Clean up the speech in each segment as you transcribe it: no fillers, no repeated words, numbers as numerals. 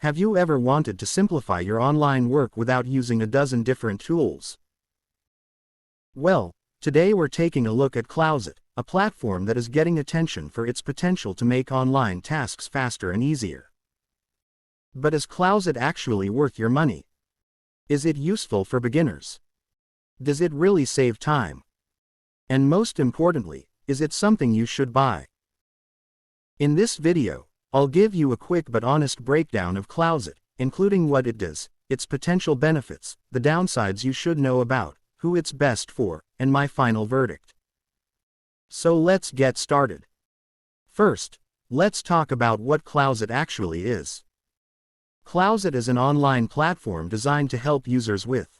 Have you ever wanted to simplify your online work without using a dozen different tools? Well, today we're taking a look at Clausite, a platform that is getting attention for its potential to make online tasks faster and easier. But is Clausite actually worth your money? Is it useful for beginners? Does it really save time? And most importantly, is it something you should buy? In this video, I'll give you a quick but honest breakdown of Clausite, including what it does, its potential benefits, the downsides you should know about, who it's best for, and my final verdict. So let's get started. First, let's talk about what Clausite actually is. Clausite is an online platform designed to help users with.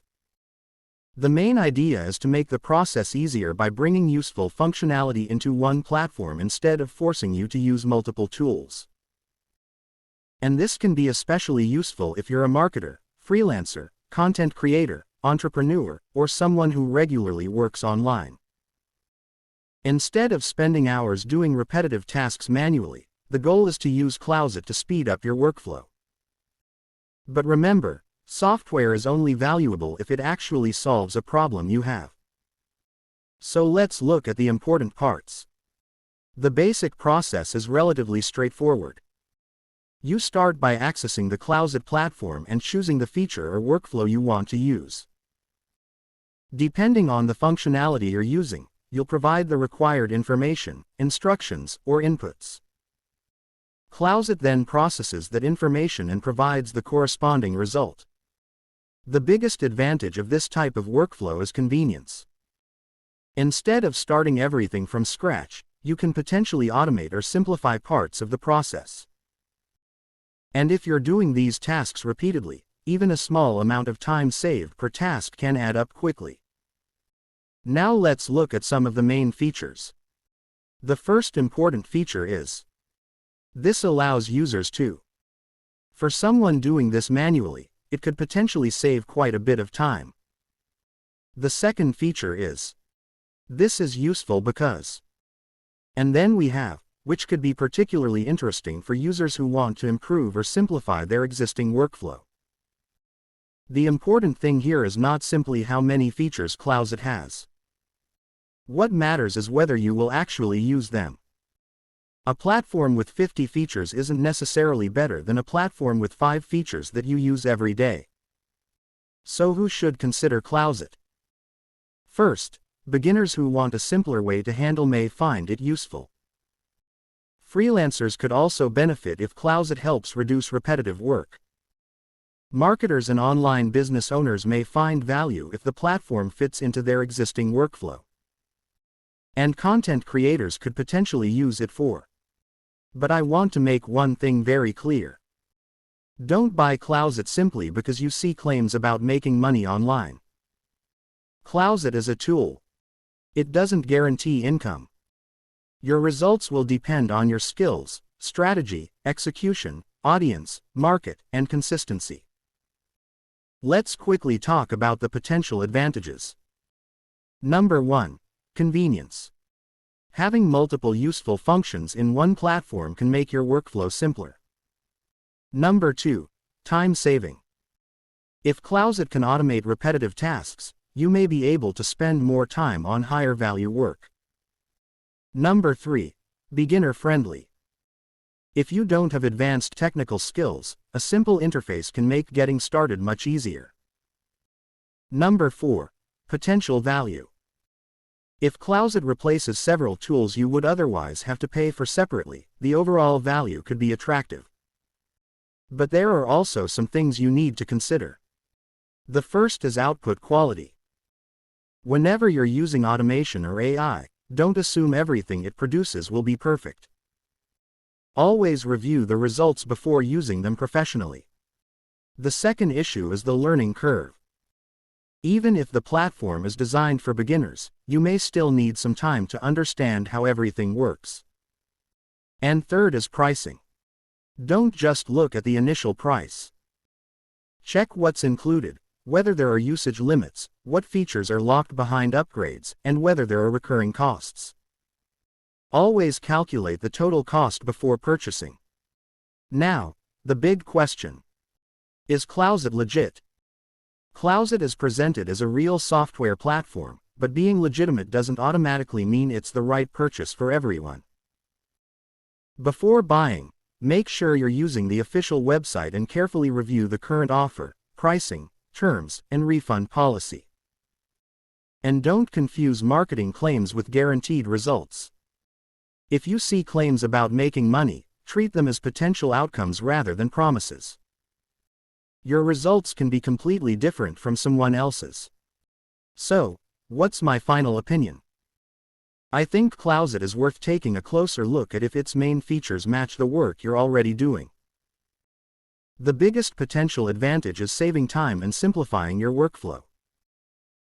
The main idea is to make the process easier by bringing useful functionality into one platform instead of forcing you to use multiple tools. And this can be especially useful if you're a marketer, freelancer, content creator, entrepreneur, or someone who regularly works online. Instead of spending hours doing repetitive tasks manually, the goal is to use Clausite to speed up your workflow. But remember, software is only valuable if it actually solves a problem you have. So let's look at the important parts. The basic process is relatively straightforward. You start by accessing the Clausite platform and choosing the feature or workflow you want to use. Depending on the functionality you're using, you'll provide the required information, instructions, or inputs. Clausite then processes that information and provides the corresponding result. The biggest advantage of this type of workflow is convenience. Instead of starting everything from scratch, you can potentially automate or simplify parts of the process. And if you're doing these tasks repeatedly, even a small amount of time saved per task can add up quickly. Now let's look at some of the main features. The first important feature is this allows users to. For someone doing this manually, it could potentially save quite a bit of time. The second feature is this is useful because. And then we have, which could be particularly interesting for users who want to improve or simplify their existing workflow. The important thing here is not simply how many features Clausite has. What matters is whether you will actually use them. A platform with 50 features isn't necessarily better than a platform with 5 features that you use every day. So who should consider Clausite? First, beginners who want a simpler way to handle may find it useful. Freelancers could also benefit if Clausite helps reduce repetitive work. Marketers and online business owners may find value if the platform fits into their existing workflow. And content creators could potentially use it for. But I want to make one thing very clear. Don't buy Clausite simply because you see claims about making money online. Clausite is a tool. It doesn't guarantee income. Your results will depend on your skills, strategy, execution, audience, market, and consistency. Let's quickly talk about the potential advantages. Number 1. Convenience. Having multiple useful functions in one platform can make your workflow simpler. Number 2. Time saving. If Clausite can automate repetitive tasks, you may be able to spend more time on higher value work. Number 3. Beginner-friendly. If you don't have advanced technical skills, a simple interface can make getting started much easier. Number 4. Potential value. If Clausite replaces several tools you would otherwise have to pay for separately, the overall value could be attractive. But there are also some things you need to consider. The first is output quality. Whenever you're using automation or AI, don't assume everything it produces will be perfect. Always review the results before using them professionally. The second issue is the learning curve. Even if the platform is designed for beginners, you may still need some time to understand how everything works. And third is pricing. Don't just look at the initial price. Check what's included, whether there are usage limits, what features are locked behind upgrades, and whether there are recurring costs. Always calculate the total cost before purchasing. Now, the big question, Is Clausite legit? Clausite is presented as a real software platform, but being legitimate doesn't automatically mean it's the right purchase for everyone. Before buying, make sure you're using the official website and carefully review the current offer, pricing, terms, and refund policy. And don't confuse marketing claims with guaranteed results. If you see claims about making money, treat them as potential outcomes rather than promises. Your results can be completely different from someone else's. So, what's my final opinion? I think Clausite is worth taking a closer look at if its main features match the work you're already doing. The biggest potential advantage is saving time and simplifying your workflow.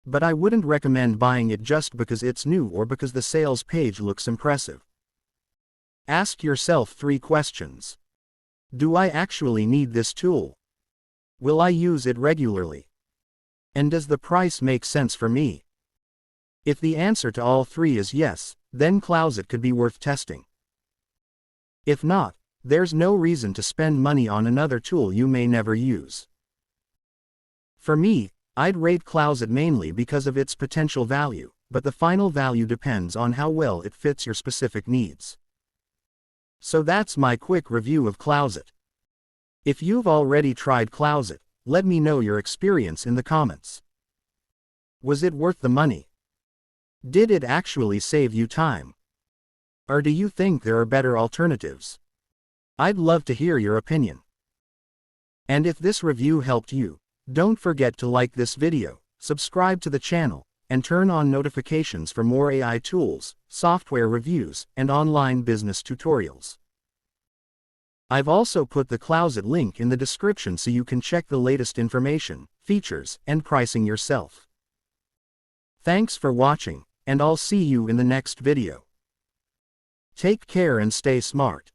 But I wouldn't recommend buying it just because it's new or because the sales page looks impressive. Ask yourself 3 questions. Do I actually need this tool? Will I use it regularly? And does the price make sense for me? If the answer to all 3 is yes, then Clausite could be worth testing. If not, there's no reason to spend money on another tool you may never use. For me, I'd rate Clausite mainly because of its potential value, but the final value depends on how well it fits your specific needs. So that's my quick review of Clausite. If you've already tried Clausite, let me know your experience in the comments. Was it worth the money? Did it actually save you time? Or do you think there are better alternatives? I'd love to hear your opinion. And if this review helped you, don't forget to like this video, subscribe to the channel, and turn on notifications for more AI tools, software reviews, and online business tutorials. I've also put the Clausite link in the description so you can check the latest information, features, and pricing yourself. Thanks for watching, and I'll see you in the next video. Take care and stay smart.